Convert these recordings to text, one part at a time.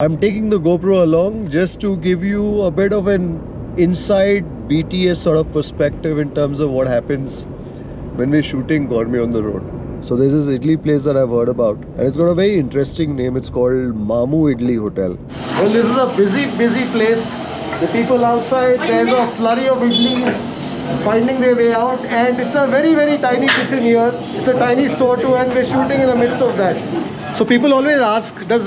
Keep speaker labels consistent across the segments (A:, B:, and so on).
A: I'm taking the GoPro along just to give you a bit of an inside BTS sort of perspective in terms of what happens when we're shooting Gourmet on the Road. So there's this idli place that I've heard about, and it's got a very interesting name. It's called Mamu Idli Hotel. Well, this is a busy place. The people outside, there's a flurry of idlis finding their way out, and it's a very tiny kitchen here. It's a tiny store too, and we're shooting in the midst of that. So people always ask, does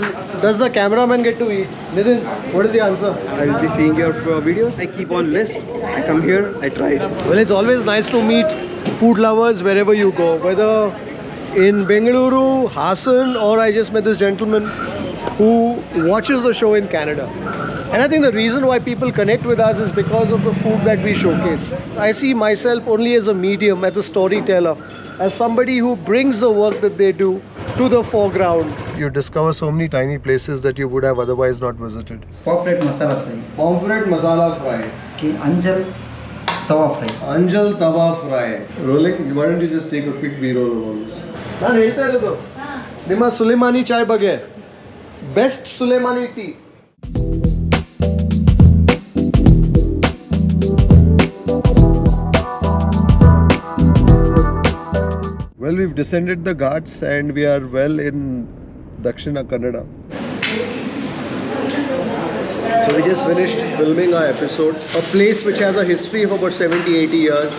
A: the cameraman get to eat? Nitin, what is the answer?
B: I will be seeing your videos. I keep on list. I come here, I try it.
A: Well, it's always nice to meet food lovers wherever you go, whether in Bengaluru, Hassan, or I just met this gentleman who watches the show in Canada. And I think the reason why people connect with us is because of the food that we showcase. I see myself only as a medium, as a storyteller, as somebody who brings the work that they do to the foreground. You discover so many tiny places that you would have otherwise not visited.
B: Pomfret masala fry.
A: Pomfret masala fry.
B: Okay, Anjal tawa fry.
A: Anjal tawa fry. Rolling, why don't you just take a quick B-roll of all this? Nan ಹೇಳ್ತಾ ಇರೋದು ನಿಮ್ಮ Soleimani ಚಾಯ್ ಬಗ್ಗೆ best Soleimani tea. Well, we've descended the ghats and we are well in Dakshina Kannada. So we just finished filming our episode. A place which has a history of about 70-80 years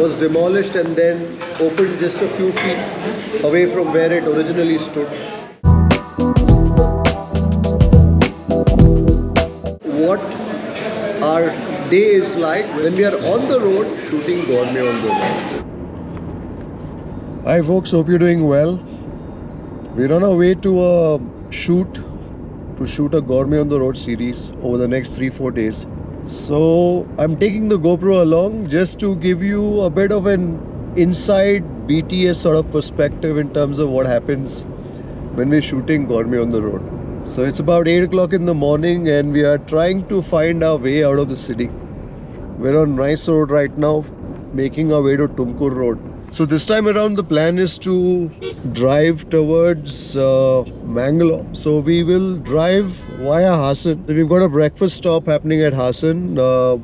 A: was demolished and then opened just a few feet away from where it originally stood. What our day is like when we are on the road shooting Gourmet on the Road. Hi folks, hope you're doing well. We're on our way to shoot a Gourmet on the Road series over the next 3-4 days. So I'm taking the GoPro along just to give you a bit of an inside BTS sort of perspective in terms of what happens when we're shooting Gourmet on the Road. So it's about 8 o'clock in the morning and we are trying to find our way out of the city. We're on Rice Road right now, making our way to Tumkur Road. So this time around the plan is to drive towards Mangalore. So we will drive via Hassan. We've got a breakfast stop happening at Hassan,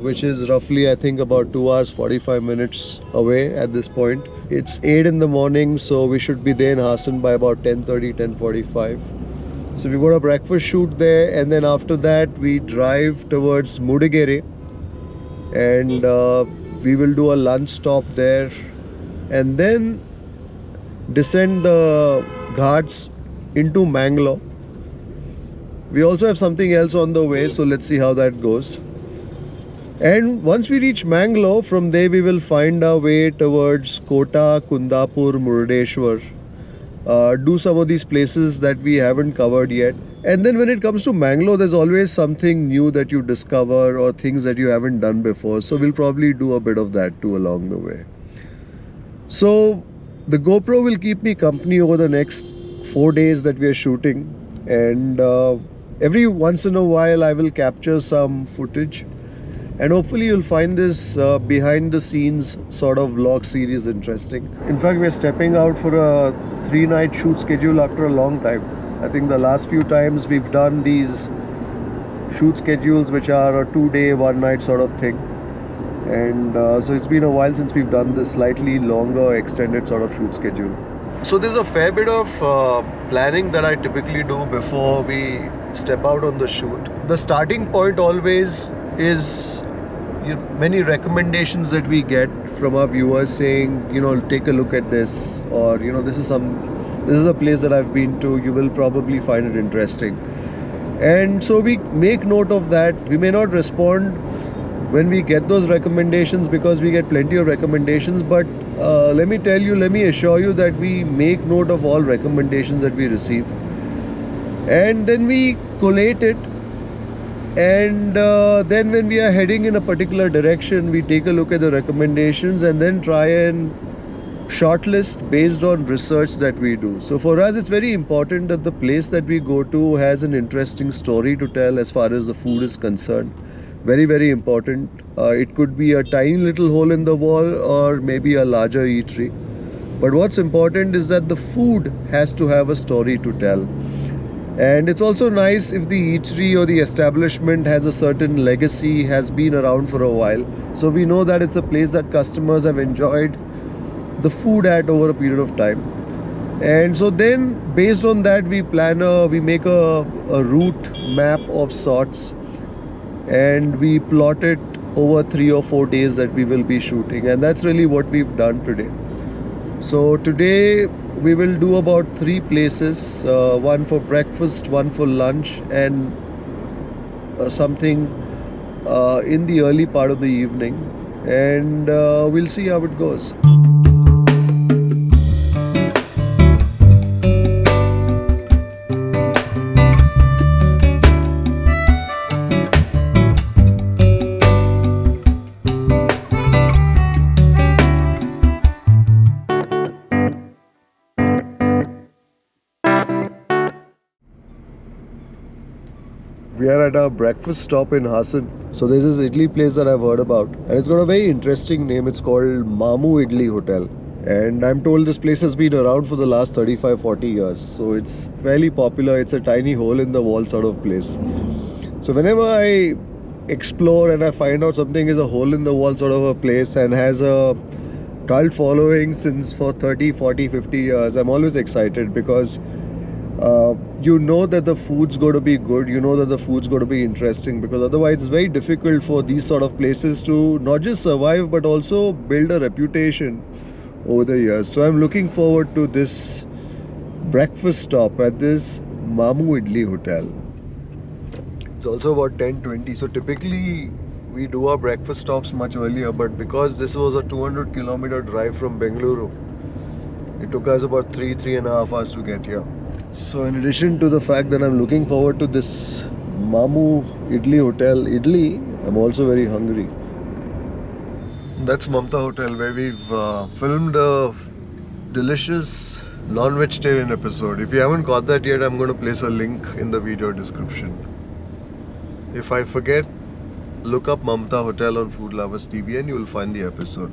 A: which is roughly I think about 2 hours 45 minutes away at this point. It's 8 in the morning, so we should be there in Hassan by about 10:30, 10:45. So we've got a breakfast shoot there, and then after that we drive towards Mudigere, and we will do a lunch stop there, and then descend the ghats into Mangalore. We also have something else on the way, so let's see how that goes. And once we reach Mangalore, from there we will find our way towards Kota, Kundapur, Murdeshwar. Do some of these places that we haven't covered yet. And then when it comes to Mangalore, there's always something new that you discover or things that you haven't done before. So we'll probably do a bit of that too along the way. So the GoPro will keep me company over the next 4 days that we are shooting, and every once in a while I will capture some footage, and hopefully you'll find this behind the scenes sort of vlog series interesting. In fact, we're stepping out for a 3-night shoot schedule after a long time. I think the last few times we've done these shoot schedules which are a 2-day 1-night sort of thing. And so it's been a while since we've done this slightly longer extended sort of shoot schedule. So there's a fair bit of planning that I typically do before we step out on the shoot. The starting point always is many recommendations that we get from our viewers saying, take a look at this, or this is a place that I've been to, you will probably find it interesting. And so we make note of that. We may not respond when we get those recommendations because we get plenty of recommendations, but let me assure you that we make note of all recommendations that we receive, and then we collate it, and then when we are heading in a particular direction, we take a look at the recommendations and then try and shortlist based on research that we do. So for us it's very important that the place that we go to has an interesting story to tell as far as the food is concerned. Very important. It could be a tiny little hole in the wall or maybe a larger eatery, but what's important is that the food has to have a story to tell. And it's also nice if the eatery or the establishment has a certain legacy, has been around for a while. So we know that it's a place that customers have enjoyed the food at over a period of time. And so then based on that we make a route map of sorts, and we plot it over 3 or 4 days that we will be shooting, and that's really what we've done today. So today we will do about 3 places, one for breakfast, one for lunch, and something in the early part of the evening, and we'll see how it goes. We are at our breakfast stop in Hassan. So there's this idli place that I've heard about, and it's got a very interesting name. It's called Mamu Idli Hotel, and I'm told this place has been around for the last 35-40 years. So it's fairly popular. It's a tiny hole in the wall sort of place. So whenever I explore and I find out something is a hole in the wall sort of a place and has a cult following since for 30, 40, 50 years, I'm always excited, because you know that the food's going to be good, you know that the food's going to be interesting, because otherwise it's very difficult for these sort of places to not just survive but also build a reputation over the years. So I'm looking forward to this breakfast stop at this Mamu Idli Hotel. It's also about 10:20, so typically we do our breakfast stops much earlier, but because this was a 200-kilometer drive from Bengaluru, it took us about 3.5 hours to get here. So in addition to the fact that I'm looking forward to this Mamu Idli Hotel idli, I'm also very hungry. That's Mamta Hotel, where we've filmed a delicious non-vegetarian episode. If you haven't got that yet, I'm going to place a link in the video description. If I forget, look up Mamta Hotel on Food Lovers TV and you will find the episode.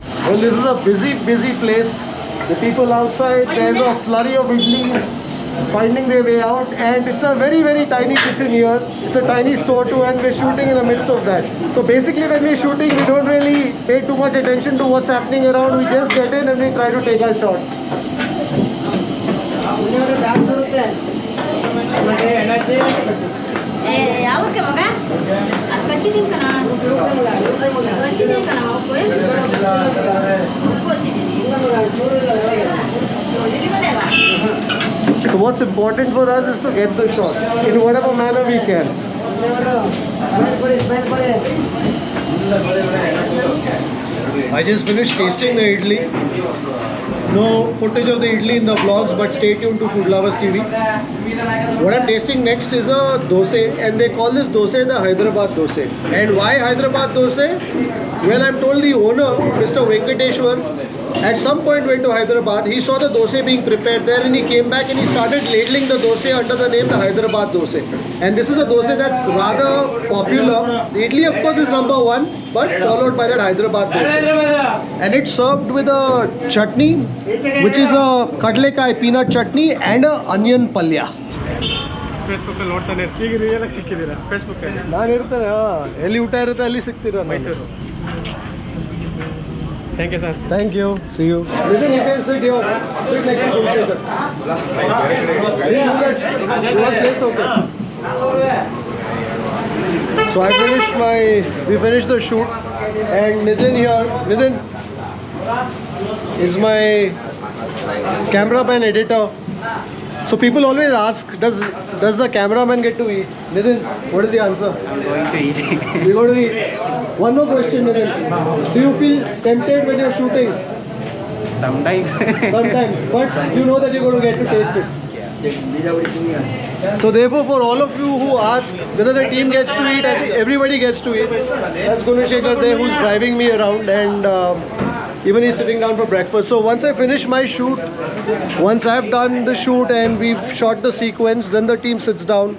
A: Well, this is a busy place. The people outside, there's a flurry of idlis finding their way out, and it's a very tiny kitchen here. It's a tiny store too, and we're shooting in the midst of that. So basically when we're shooting, we don't really pay too much attention to what's happening around. We just get in and we try to take our shot. So what's important for us is to get the shot in whatever manner we can. I just finished tasting the idli. No footage of the idli in the vlogs, but stay tuned to Food Lovers TV. What I'm tasting next is a dosa, and they call this dosa the Hyderabad dosa. And why Hyderabad dosa? Well, I'm told the owner, Mr. Venkateshwar, at some point went to Hyderabad. He saw the dosa being prepared there, and he came back and he started ladling the dosa under the name the Hyderabad dosa. And this is a dosa that's rather popular. The idli, of course, is number 1, but followed by that Hyderabad dosa. And it's served with a chutney, which is a kadlekai peanut chutney and a onion palya.
C: Facebook ನೋಡ್ತಾನೆ ಈಗ real ಆಗಿ ಸಿಕ್ಕಿದ್ದೀರಾ Facebook ಅಲ್ಲಿ
A: ನಾನು ಇರ್ತಾನೆ ಎಲ್ಲಿ ಊಟ ಇರುತ್ತೆ ಅಲ್ಲಿ ಸಿಗ್ತೀರಾ
C: Mysuru Thank you, sir.
A: Thank you. See you. Listen, you can sit here. Sit next to Mudigere. Place okay. So we finished the shoot, and Nitin here. Nitin is my cameraman editor. So people always ask, does the cameraman get to eat? Nitin, what is the answer?
B: I'm going to eat.
A: We're going to eat. One more question, Nitin. Do you feel tempted when you're shooting?
B: Sometimes.
A: Sometimes, but you know that you're going to get to taste it. So therefore, for all of you who ask whether the team gets to eat, I think everybody gets to eat. That's Gunashekar there who's driving me around, and even he's sitting down for breakfast. So once I finish my shoot, once I've done the shoot and we've shot the sequence, then the team sits down,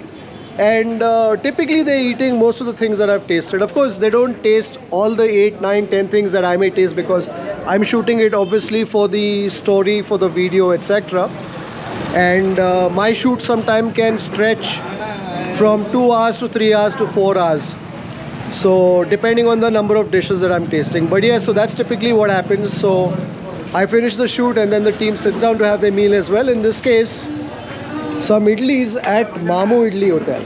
A: and typically they're eating most of the things that I've tasted. Of course, they don't taste all the 8, 9, 10 things that I may taste, because I'm shooting it obviously for the story, for the video, etc. and my shoot sometime can stretch from 2 hours to 3 hours to 4 hours. So depending on the number of dishes that I'm tasting. But yeah, so that's typically what happens. So I finish the shoot and then the team sits down to have their meal as well. In this case, some idlis at Mamu Idli Hotel.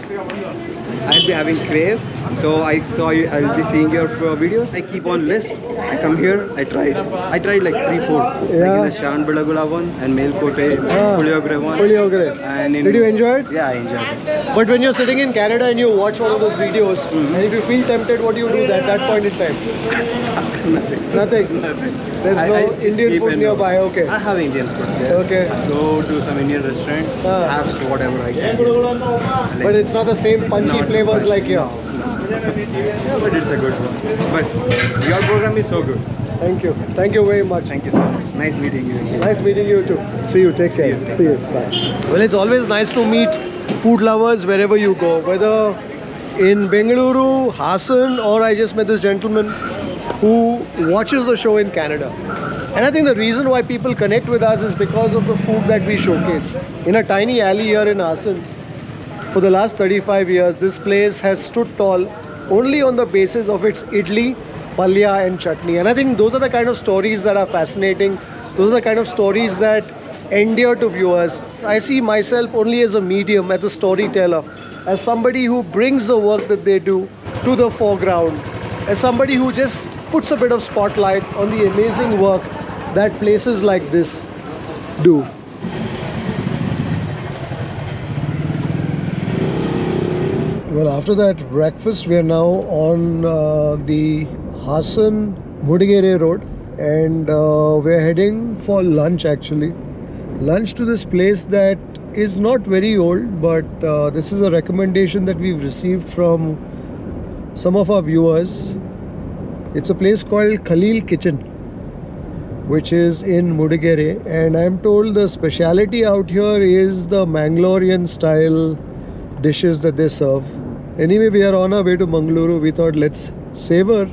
B: I'll be having crave. So I'll be seeing your videos. I keep on list. I come here. I tried like 3-4.
A: Yeah.
B: Like in the Shan Balagula one and Melkote, Puliogre one.
A: Puliogre.
B: And
A: Did you enjoy it?
B: Yeah, I enjoyed it.
A: But when you're sitting in Canada and you watch one of those videos, and if you feel tempted, what do you do at that point in time? Nothing. There's no Indian food nearby. Okay.
B: I have Indian food there.
A: Okay.
B: Go to some Indian restaurant. Have whatever I can.
A: But it's not the same punchy flavors like here.
B: Yeah, but it's a good one. But your program is so good.
A: Thank you. Thank you very much.
B: Thank you so much. Nice meeting you.
A: Nice meeting you too. See you. Take care. See you. Bye. Well, it's always nice to meet food lovers wherever you go. Whether in Bengaluru, Hassan, or I just met this gentleman who watches the show in Canada. And I think the reason why people connect with us is because of the food that we showcase. In a tiny alley here in Hassan, for the last 35 years, this place has stood tall only on the basis of its idli, palya and chutney. And I think those are the kind of stories that are fascinating. Those are the kind of stories that endear to viewers. I see myself only as a medium, as a storyteller, as somebody who brings the work that they do to the foreground, as somebody who just puts a bit of spotlight on the amazing work that places like this do. Well, after that breakfast, we are now on the Hassan Mudigere Road, and we are heading for lunch actually. Lunch to this place that is not very old, but this is a recommendation that we've received from some of our viewers. It's a place called Khalil Kitchen, which is in Mudigere, and I'm told the speciality out here is the Mangalorean style dishes that they serve. Anyway, we are on our way to Mangalore. We thought let's savor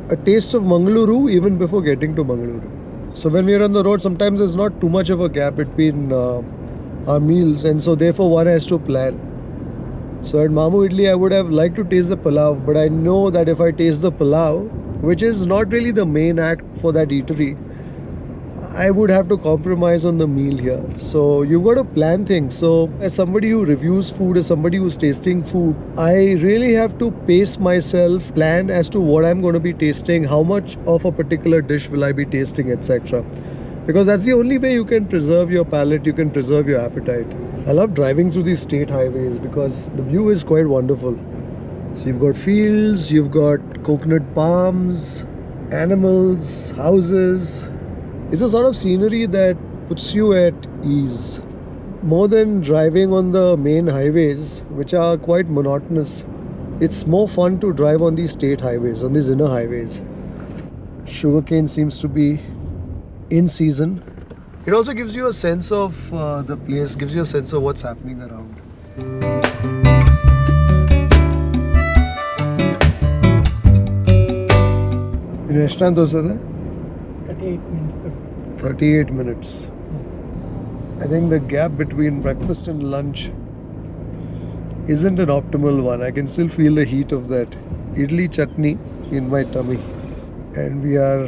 A: a taste of Mangalore even before getting to Mangalore. So when we are on the road, sometimes there's not too much of a gap between our meals, and so therefore one has to plan. So at Mamu Idli, I would have liked to taste the pulao, but I know that if I taste the pulao, which is not really the main act for that eatery, I would have to compromise on the meal here. So you've got to plan things. So as somebody who reviews food, as somebody who's tasting food, I really have to pace myself, plan as to what I'm going to be tasting, how much of a particular dish will I be tasting, etc. Because that's the only way you can preserve your palate, you can preserve your appetite. I love driving through these state highways because the view is quite wonderful. So you've got fields, you've got coconut palms, animals, houses. It's a sort of scenery that puts you at ease. More than driving on the main highways, which are quite monotonous, it's more fun to drive on these state highways, on these inner highways. Sugarcane seems to be in season. It also gives you a sense of the place, gives you a sense of what's happening around. In ಎಷ್ಟು ತೋರಿಸ್ತದೆ?
C: 38 minutes.
A: 38 minutes. I think the gap between breakfast and lunch isn't an optimal one. I can still feel the heat of that idli chutney in my tummy. And we are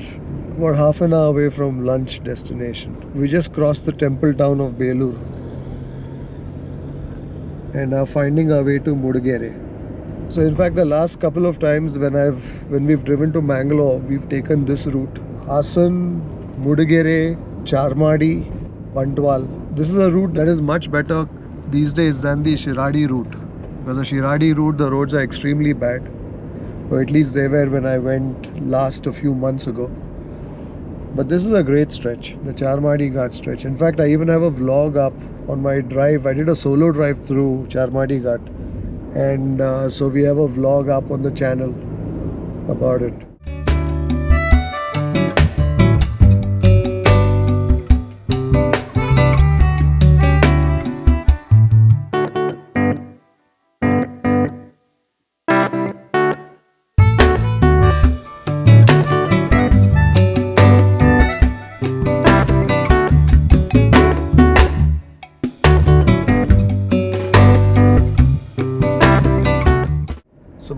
A: about half an hour away from lunch destination. We just crossed the temple town of Belur and are finding our way to Mudigere. So in fact, the last couple of times when we've driven to Mangalore, we've taken this route: Hassan, Mudigere, Charmadi, Bandwal. This is a route that is much better these days than the Shiradi route, because the Shiradi route, the roads are extremely bad, or at least they were when I went last a few months ago. But this is a great stretch, the Charmadi Ghat stretch. In fact, I even have a vlog up on my drive. I did a solo drive through Charmadi Ghat, and so we have a vlog up on the channel about it.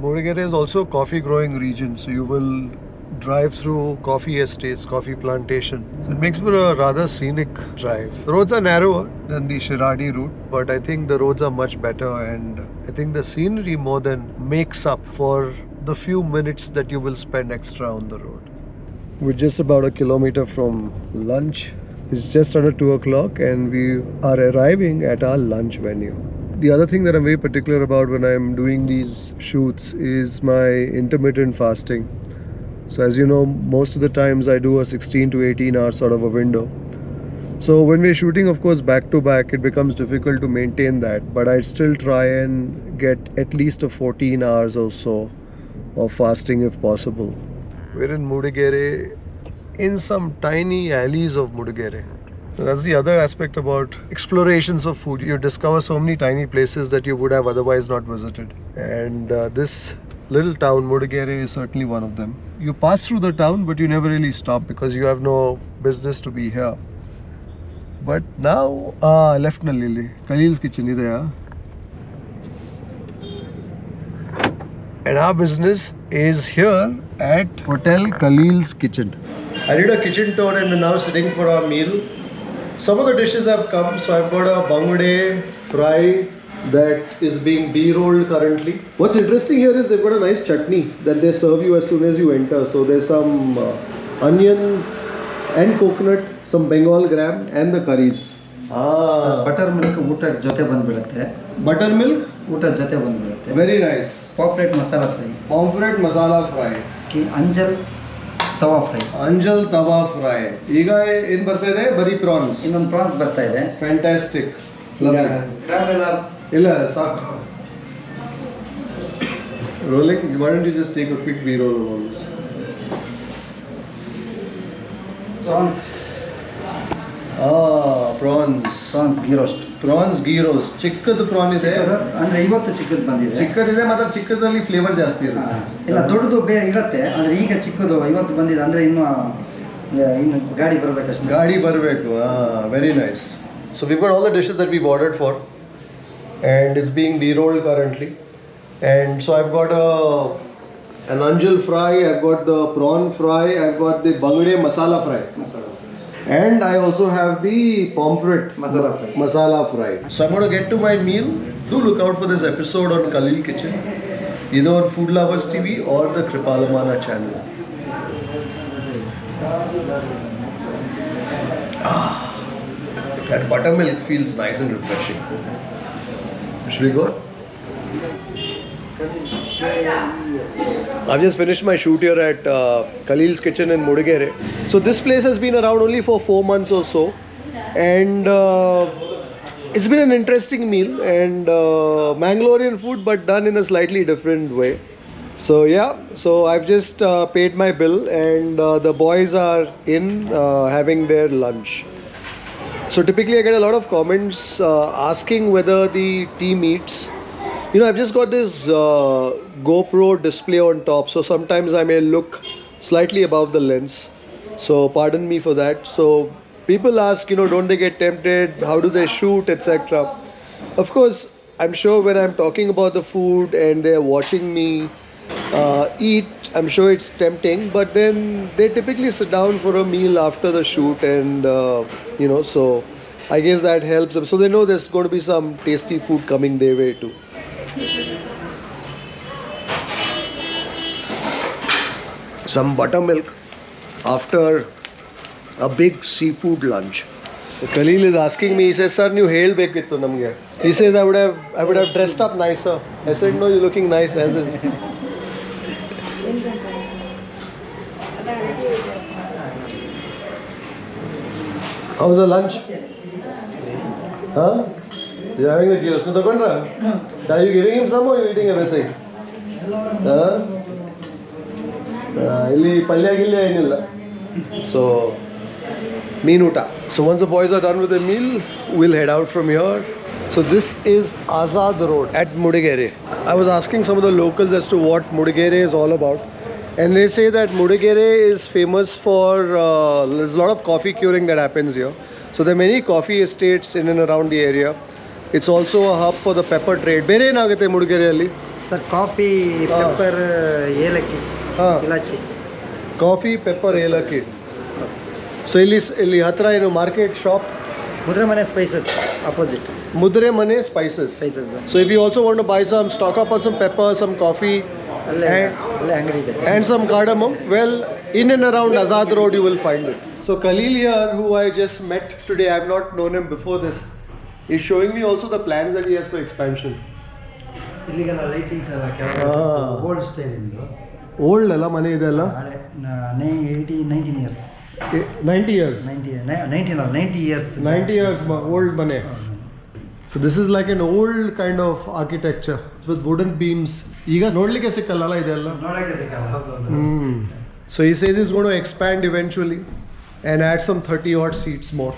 A: Mudigere is also a coffee growing region, so you will drive through coffee estates, coffee plantation. So it makes for a rather scenic drive. The roads are narrower than the Charmadi route, but I think the roads are much better, and I think the scenery more than makes up for the few minutes that you will spend extra on the road. We're just about a kilometer from lunch. It's just under 2 o'clock and we are arriving at our lunch venue. The other thing that I'm very particular about when I'm doing these shoots is my intermittent fasting. So as you know, most of the times I do a 16 to 18 hour sort of a window. So when we're shooting, of course, back to back, it becomes difficult to maintain that. But I still try and get at least a 14 hours or so of fasting if possible. We're in Mudigere, in some tiny alleys of Mudigere. That's the other aspect about explorations of food. You discover so many tiny places that you would have otherwise not visited. And this little town, Mudigere, is certainly one of them. You pass through the town, but you never really stop because you have no business to be here. But now, left na lili. Kaleels kitchen is there. And our business is here at Hotel Kaleels Kitchen. I did a kitchen tour and we're now sitting for our meal. Some of the dishes have come, so I've got a bangde fry that is being B-rolled currently. What's interesting here is they've got a nice chutney that they serve you as soon as you enter. So there's some onions and coconut, some Bengal gram and the curries.
D: Buttermilk ಊಟದ ಜೊತೆ ಬಂದ್ಬಿಡುತ್ತೆ.
A: Buttermilk?
D: ಊಟದ ಜೊತೆ ಬಂದ್ಬಿಡುತ್ತೆ.
A: Very nice.
D: Pomfret masala fry.
A: Pomfret masala fry.
D: Anjal tawa fry.
A: Anjal tawa fry. ಈಗ ಏನು ಬರ್ತಾ ಇದೆ? ಬರೀ prawns.
D: ಇನ್ನೊಂದು ಪ್ರಾನ್ಸ್ ಬರ್ತಾ ಇದೆ.
A: Fantastic.
D: ಕ್ರಾಬ್ ಎಲ್ಲ
A: ಇಲ್ಲ ಸಾಕು. Rolling. Why don't you just take a quick B-roll of all this?
D: Prawns.
A: Prawns.
D: Prawns ghee roast.
A: Prawns ghee roast. ಚಿಕ್ಕದು ಪ್ರಾನ್ ಇದೆ.
D: ಅಂದ್ರೆ ಇವತ್ತು ಚಿಕ್ಕದು ಬಂದಿದೆ.
A: ಚಿಕ್ಕದಿದೆ ಮಾತ್ರ ಚಿಕ್ಕದ್ರಲ್ಲಿ ಫ್ಲೇವರ್ ಜಾಸ್ತಿ ಇರುತ್ತೆ.
D: ಇಲ್ಲ ದೊಡ್ಡದು ಬೇರೆ ಇರುತ್ತೆ. ಅಂದ್ರೆ ಈಗ ಚಿಕ್ಕದು ಇವತ್ತು ಬಂದಿದೆ ಅಂದ್ರೆ ಇನ್ನು ಗಾಡಿ ಬರಬೇಕಷ್ಟೇ.
A: ಗಾಡಿ ಬರಬೇಕು. Very nice. So we've got all the dishes that we've ordered for, and it's being B-rolled currently. And so I've got an anjal fry, I've got the prawn fry, I've got the bangde masala fry. And I also have the pomfret masala fry. So I'm going to get to my meal. Do look out for this episode on Kaleel Kitchen, either on Food Lovers TV or the Kripal Amanna channel. That buttermilk feels nice and refreshing. Should we go? I've just finished my shoot here at Kaleels Kitchen in Mudigere. So this place has been around only for 4 months or so, and it's been an interesting meal and Mangalorean food, but done in a slightly different way. So yeah, so I've just paid my bill and the boys are in having their lunch. So typically I get a lot of comments asking whether the team eats. You know, I've just got this GoPro display on top, so sometimes I may look slightly above the lens. So pardon me for that. So people ask, you know, don't they get tempted? How do they shoot, etc. Of course, I'm sure when I'm talking about the food and they're watching me eat, I'm sure it's tempting. But then they typically sit down for a meal after the shoot, and you know, so I guess that helps them. So they know there's going to be some tasty food coming their way too. Some buttermilk after a big seafood lunch. So Kaleel is asking me, he says, "Sir, you helbekittu namge." He says, I would have dressed up nicer. I said, "No, you're looking nice as is." How's the lunch? Huh? You're having the gyros. No, are you giving him some or are you eating everything? Huh? Illi palya gilya enilla. So, meenuta. So once the boys are done with the meal, we'll head out from here. So this is Azad Road at Mudigere. I was asking some of the locals as to what Mudigere is all about. And they say that Mudigere is famous for, there's a lot of coffee curing that happens here. So there are many coffee estates in and around the area. It's also a hub for the pepper trade. Bere nagate Mudigere alli?
D: Sir coffee pepper ಏಲಕ್ಕಿ ಇಲಾಚಿ
A: coffee pepper ಏಲಕ್ಕಿ. So ಇಲ್ಲಿ ಹತ್ರ ಏನು market shop?
D: ಮುದ್ರೆ ಮನೆ spices opposite.
A: ಮುದ್ರೆ ಮನೆ spices. So if you also want to buy some stock up on some pepper, some coffee
D: ಅಲ್ಲೇ ಅಂಗಡಿ ಇದೆ,
A: and some cardamom, well, in and around Azad Road you will find it. So Khalil here, who I just met today, I have not known him before this, is showing me also the plans that he has for expansion.
D: ಇಲ್ಲಿಗೆಲ್ಲ lightings ಎಲ್ಲ old style ಇಂದು.
A: Old ಅಲ್ಲ ಮನೆ ಇದೆಲ್ಲ?
D: 19 years.
A: 90 years.
D: 90 years.
A: 90 years old mane. So this is like an old kind of architecture with wooden beams. ಈಗ ನೋಡ್ಲಿಕ್ಕೆ ಸಿಕ್ಕಲ್ಲ ಇದೆಲ್ಲ.
D: ನೋಡಕ್ಕೆ ಸಿಕ್ಕಲ್ಲ.
A: So he says he's going to expand eventually and add some 30 odd seats more.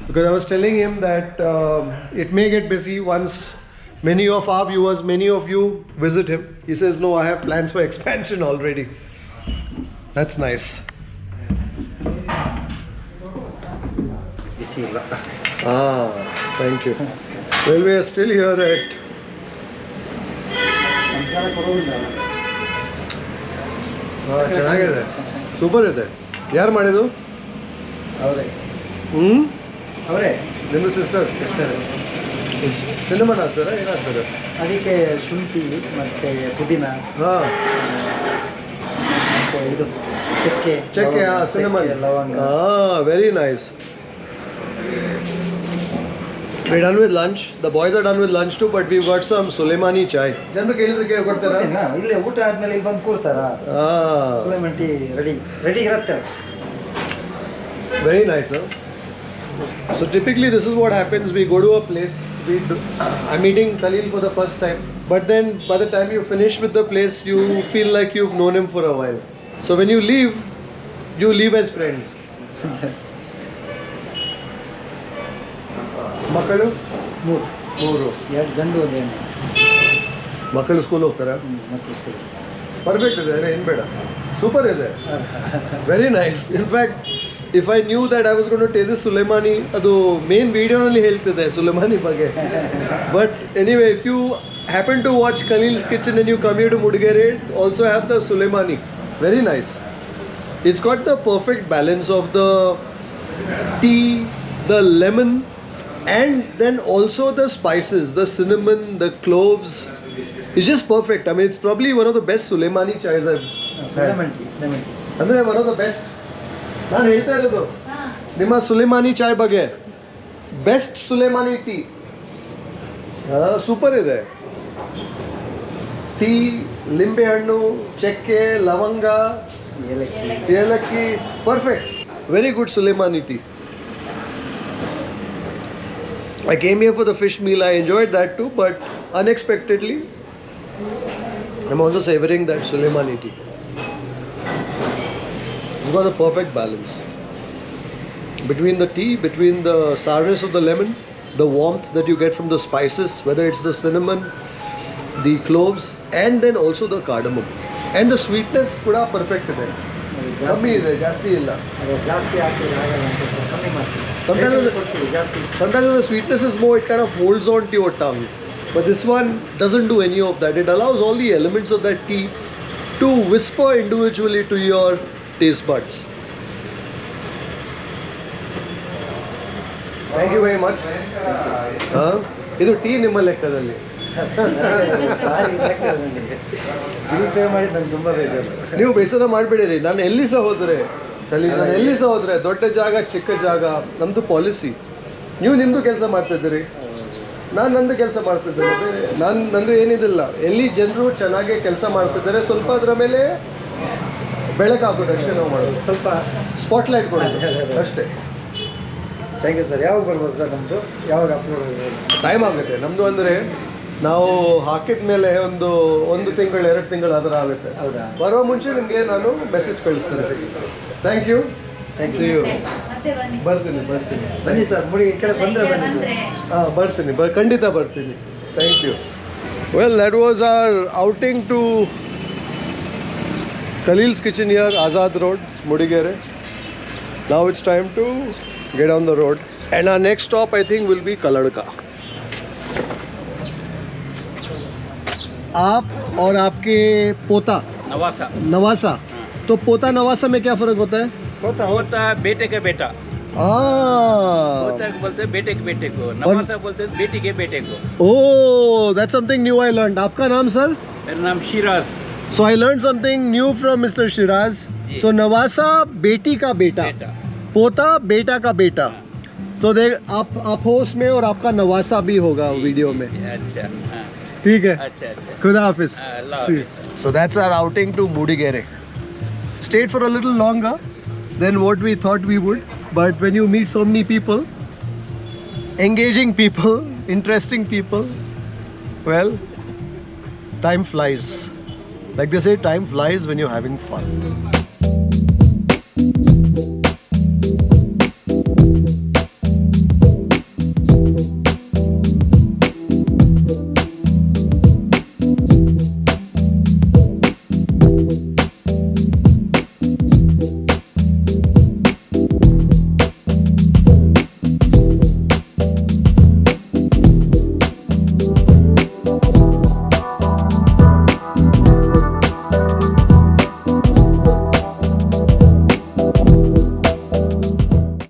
A: Because I was telling him that it may get busy once many of our viewers, many of you visit him. He says, no, I have plans for expansion already. That's nice.
D: ಬಿಸಿ ಇಲ್ಲ.
A: Thank you. Well, we are still here at ಚೆನ್ನಾಗಿದೆ, super ಇದೆ. ಯಾರು ಮಾಡಿದ್ದು?
D: ಅವರೇ. ಅವರೇ
A: ನಿಮ್ಮ sister cinema ಹಾಕ್ತಾರೆ, ಏನಾಗ್ತದೆ
D: ಅದಕ್ಕೆ? ಶುಂಠಿ ಮತ್ತು ಪುದೀನ, ಮತ್ತು ಇದು ಚಕ್ಕೆ
A: ಸಿನಿಮಾ
D: ಲವಂಗ.
A: Very nice. We're done with lunch. The boys are done with lunch too, but we've got some Suleimani chai. ಜನರು ಕೇಳಿದ್ರೆ ಕೊಡ್ತಾರಾ?
D: ಇಲ್ಲೇ ಊಟ ಆದ್ಮೇಲೆ ಇಲ್ಲಿ ಬಂದು ಕೂರ್ತಾರ. ಸುಲೈಮಾನಿ ಟೀ ರೆಡಿ ಇರುತ್ತೆ.
A: Very nice, huh? So typically this is what happens. We go to a place. I'm meeting Khalil for the first time, but then by the time you finish with the place, you feel like you've known him for a while. So when you leave as friends. ಮಕ್ಕಳು ಮೂರು,
D: 2 ಗಂಡು 1 ಹೆಣ್ಣು.
A: ಮಕ್ಕಳು school ಹೋಗ್ತಾರಾ?
D: ಮಕ್ಕಳು school.
A: Perfect ಇದೆ, ಏನು ಬೇಡ, ಸೂಪರ್ ಇದೆ, very nice. In fact if I knew that I was going to taste this sulaimani, ಅದು ಮೇನ್ ವಿಡಿಯೋನಲ್ಲಿ ಹೇಳ್ತಿದೆ ಸುಲೇಮಾನಿ ಬಗ್ಗೆ. But anyway, if you happen to watch Khalil's kitchen and you come here to Mudigere, also have the Suleimani. Very nice. It's got the perfect balance of the tea, the lemon, and then also the spices, the cinnamon, the cloves. It's just perfect. I mean, it's probably one of the best Suleimani chais I've had.
D: lemon tea.
A: ಅಂದ್ರೆ one of the best. ನಾನು ಹೇಳ್ತಾ ಇರೋದು ನಿಮ್ಮ Soleimani ಚಾಯ್ ಬಗ್ಗೆ. Best Soleimani tea, super ಇದೆ. Tea, ಲಿಂಬೆ ಹಣ್ಣು, ಚಕ್ಕೆ, ಲವಂಗ, ಏಲಕ್ಕಿ, perfect. Very good Soleimani tea. I came here for the fish meal. I enjoyed that too, but unexpectedly, I'm also savoring that Suleimani tea. It's got a perfect balance between the tea, between the sourness of the lemon, the warmth that you get from the spices, whether it's the cinnamon, the cloves, and then also the cardamom. And the sweetness kuda perfect ಇದೆ. ಕಮ್ಮಿ ಇದೆ, ಜಾಸ್ತಿ ಇಲ್ಲ.
D: ಜಾಸ್ತಿ ಹಾಕಿದ್ರೆ ಆಗಲ್ಲ ಅಂತ sir, ಕಮ್ಮಿ ಮಾಡ್ತೀವಿ.
A: Sometimes the sweetness is more, it kind of holds on to your tongue. But this one doesn't do any of that. It allows all the elements of that tea to whisper individually to your taste buds. Thank you very much. ಇದು tea ನಿಮ್ಮ ಲೆಕ್ಕದಲ್ಲಿ
D: pay ಮಾಡಿದ್ದು ನಂಗೆ ತುಂಬ ಬೇಜಾರು.
A: ನೀವು ಬೇಸರ ಮಾಡಬೇಡಿರಿ. ನಾನು ಎಲ್ಲಿ ಸಹ ಹೋದರೆ ನಾನು ಎಲ್ಲಿ ಸಹ ಹೋದರೆ, ದೊಡ್ಡ ಜಾಗ ಚಿಕ್ಕ ಜಾಗ, ನಮ್ಮದು ಪಾಲಿಸಿ. ನೀವು ನಿಮ್ಮದು ಕೆಲಸ ಮಾಡ್ತಿದ್ದೀರಿ, ನಾನು ನಂದು ಕೆಲಸ ಮಾಡ್ತಿದ್ದೇನೆ. ಬೇರೆ ನಂದು ಏನಿದಿಲ್ಲ. ಎಲ್ಲಿ ಜನರು ಚೆನ್ನಾಗಿ ಕೆಲಸ ಮಾಡ್ತಿದ್ದಾರೆ, ಸ್ವಲ್ಪ ಅದರ ಮೇಲೆ ಬೆಳಕು ಹಾಕೋದು ಅಷ್ಟೇ ನಾವು ಮಾಡೋದು. ಸ್ವಲ್ಪ ಸ್ಪಾಟ್ಲೈಟ್ ಕೊಡೋದು ಅಷ್ಟೇ.
D: Thank you sir. ಯಾವಾಗ ಬರ್ಬೋದು ಸರ್ ನಮ್ಮದು? ಯಾವಾಗ ಅಪ್ಲೋಡ್ ಆಗ್ಬೋದು?
A: ಟೈಮ್ ಆಗುತ್ತೆ ನಮ್ಮದು. ಅಂದರೆ ನಾವು ಹಾಕಿದ ಮೇಲೆ ಒಂದು ತಿಂಗಳು 2 ತಿಂಗಳು ಅದರ ಆಗುತ್ತೆ.
D: ಹೌದಾ?
A: ಬರೋ ಮುಂಚೆ ನಿಮಗೆ ನಾನು ಮೆಸೇಜ್ ಕಳಿಸ್ತೇನೆ. Thank you. ಬರ್ತೀನಿ
D: ಬನ್ನಿ ಸರ್. ಮುಡಿ ಈ ಕಡೆ ಬಂದರೆ ಬನ್ನಿ ಸರ್.
A: ಬರ್ತೀನಿ, ಖಂಡಿತ ಬರ್ತೀನಿ. Thank you. Well, that was our outing to Khalil's kitchen here, Azad Road, Mudigere. Now it's time to get on the road, and our next stop I think will be Kalladka. आप और आपके पोता
E: नवासा।
A: नवासा, तो पोता नवासा में क्या फर्क होता है?
E: पोता बेटे का बेटा,
A: Ah.
E: पोता को बोलते हैं बेटे के बेटे को, नवासा बोलते हैं बेटी के बेटे को।
A: Oh, that's something new I learned. आपका नाम सर?
E: मेरा नाम Siraj.
A: So I learned something new from Mr. Shiraz.
E: Ji.
A: So नवासा बेटी का बेटा,
E: बेटा।
A: पोता बेटा का बेटा। तो देख आप होस्ट में और आपका नवासा भी होगा वीडियो में।
E: अच्छा हाँ।
A: ठीक है।
E: अच्छा अच्छा।
A: खुदा हाफिज।
E: अल्लाह हाफिज।
A: So that's our outing to Mudigere. Stayed for a little longer than what we thought we would, but when you meet so many people, engaging people, interesting people, well, time flies. Like they say, time flies when you're having fun.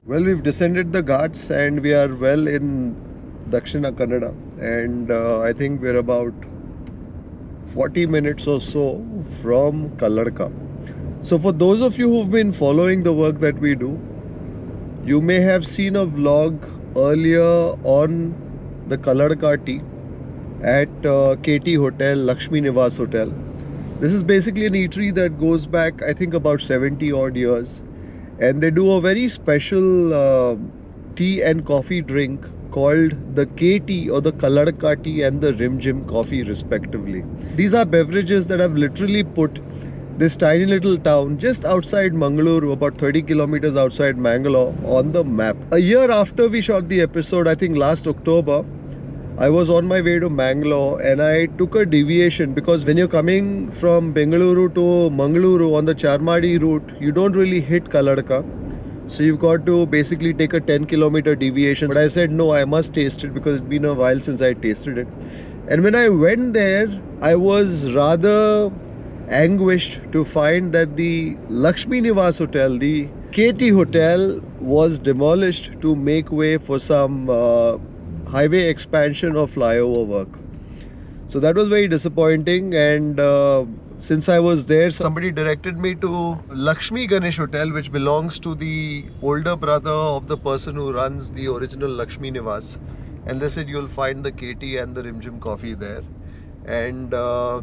A: Well, we've descended the ghats and we are well in Dakshina Kannada, and I think we're about 40 minutes or so from Kalladka. So for those of you who've been following the work that we do, you may have seen a vlog earlier on the Kalladka tea at KT Hotel, Lakshmi Nivas Hotel. This is basically an eatery that goes back, I think, about 70 odd years. And they do a very special tea and coffee drink called the KT or the Kalladka tea and the Rim Jim coffee respectively. These are beverages that have literally put this tiny little town just outside Mangalore, about 30 kilometers outside Mangalore, on the map. A year after we shot the episode, I think last October, I was on my way to Mangalore and I took a deviation, because when you're coming from Bengaluru to Mangaluru on the Charmadi route, you don't really hit Kalladka. So you've got to basically take a 10-kilometer deviation. But I said, no, I must taste it because it's been a while since I tasted it. And when I went there, I was rather anguished to find that the Lakshmi Nivas Hotel, the KT Hotel, was demolished to make way for some highway expansion or flyover work. So that was very disappointing, and since I was there, somebody directed me to Lakshmi Ganesh Hotel, which belongs to the older brother of the person who runs the original Lakshmi Nivas, and they said you'll find the KT and the Rim Jim coffee there. And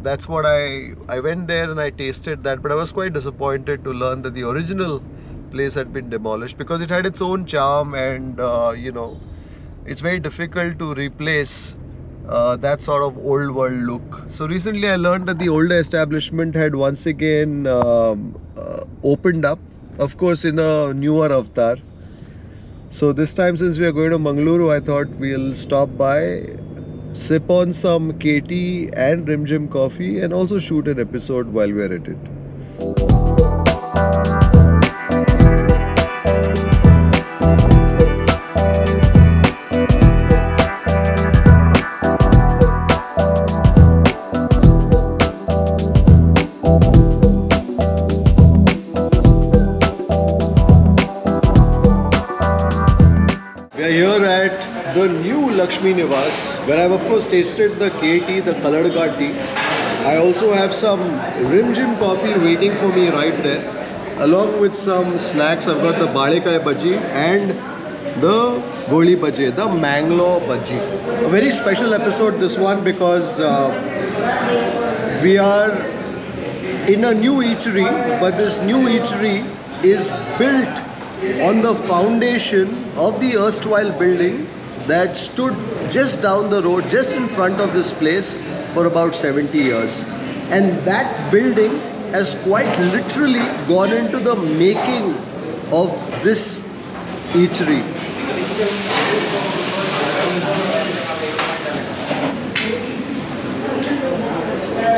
A: that's what I went there and I tasted that, but I was quite disappointed to learn that the original place had been demolished, because it had its own charm, and you know, it's very difficult to replace that sort of old world look. So recently I learned that the older establishment had once again opened up, of course in a newer avatar. So this time, since we are going to Mangaluru, I thought we'll stop by, sip on some KT and Rim Jim coffee, and also shoot an episode while we're at it. We are here at the new Lakshmi Nivas, where I've of course tasted the KT, the Kalladka tea. I also have some Rim Jim coffee waiting for me right there, along with some snacks. I've got the Balekai Bhaji and the Goli Bhaji, the Mangalore Bhaji. A very special episode this one, because we are in a new eatery, but this new eatery is built on the foundation of the erstwhile building that stood just down the road, just in front of this place, for about 70 years. And that building has quite literally gone into the making of this eatery.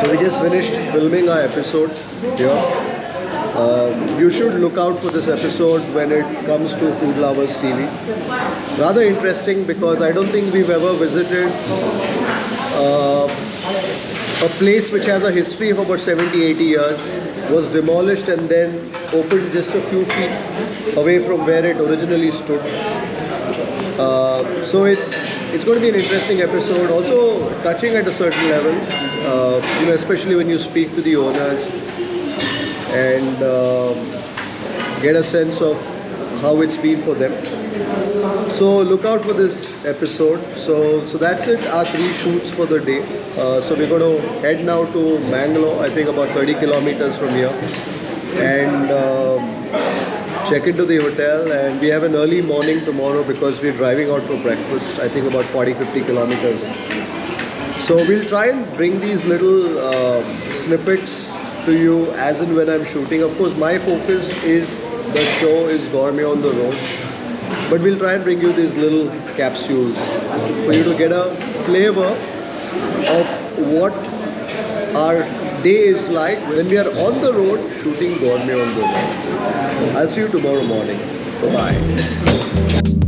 A: So we just finished filming our episode here. You should look out for this episode when it comes to Food Lovers TV. Rather interesting, because I don't think we've ever visited a place which has a history of about 70-80 years, was demolished and then opened just a few feet away from where it originally stood. So it's going to be an interesting episode, also touching at a certain level, especially when you speak to the owners and get a sense of how it's been for them. So look out for this episode. So that's it, our 3 shoots for the day. So we're going to head now to Mangalore, I think about 30 kilometers from here, and check into the hotel. And we have an early morning tomorrow because we're driving out for breakfast, I think about 40-50 kilometers. So we'll try and bring these little snippets to you as and when I'm shooting. Of course, my focus is the show is Gourmet on the Road, but we'll try and bring you these little capsules for you to get a flavor of what our day is like when we are on the road shooting Gourmet on the Road. I'll see you tomorrow morning. Bye-bye.